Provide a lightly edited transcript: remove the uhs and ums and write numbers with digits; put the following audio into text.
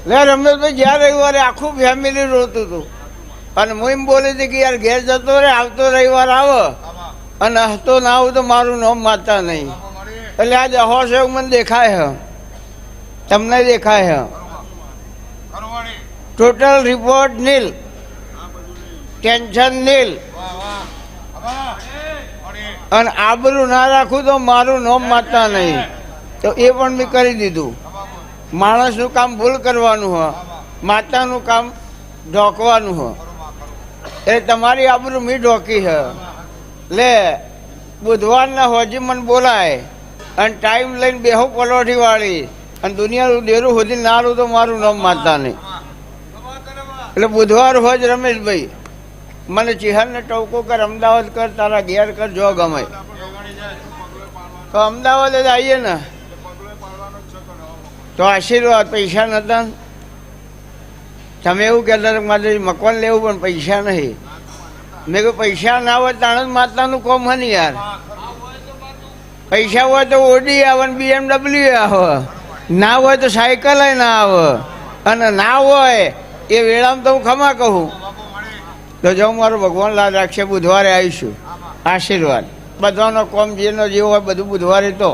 લે રમેશભાઈ, જ્યાં રવિવારે આખું ફેમિલી રોતું હતું અને હું એમ બોલી હતી કે યાર ઘેર જતો રે, આવતો રવિવાર આવે અને હસતો ના આવું તો મારું નામ માતા નહીં. એટલે આજે હોશ એવું મને દેખાય છે, તમને દેખાય છે. ટોટલ રિપોર્ટ નીલ, ટેન્શન નીલ, અને આબરૂ ના રાખું તો મારું નામ માતા નહીં. તો એ પણ મેં કરી દીધું. માણસનું કામ ભૂલ કરવાનું હોય, માતાનું કામ ઢોકવાનું હોય. એ તમારી આબરૂ મેં ઢોકી છે. લે બુધવારના હોજી મને બોલાય અને ટાઈમ લઈને બેહો પલોઠી વાળી અને દુનિયાનું દેરું સુધી નારું તો મારું નામ માતા નહીં. એટલે બુધવાર હોય જ રમેશભાઈ, મને ચિહારને ટવકો કર, અમદાવાદ કર, તારા ઘેર કર, જો ગમે તો અમદાવાદ જ આવીએ ને. તો આશીર્વાદ પૈસા નતા. તમે એવું કહેતા મારે મકાન લેવું પણ પૈસા નહીં. મેં કહ્યું પૈસા ના હોય તાણ જ માતાનું કોમ હોય ને યાર. પૈસા હોય તો ઓડી આવે ને BMW આવે, ના હોય તો સાયકલ ના આવે, અને ના હોય એ વેળામાં તો હું ખમા કહું. તો જો મારો ભગવાન લાદ રાખશે, બુધવારે આવીશું. આશીર્વાદ બધાનો કોમ જેનો જેવો હોય બધું બુધવારે તો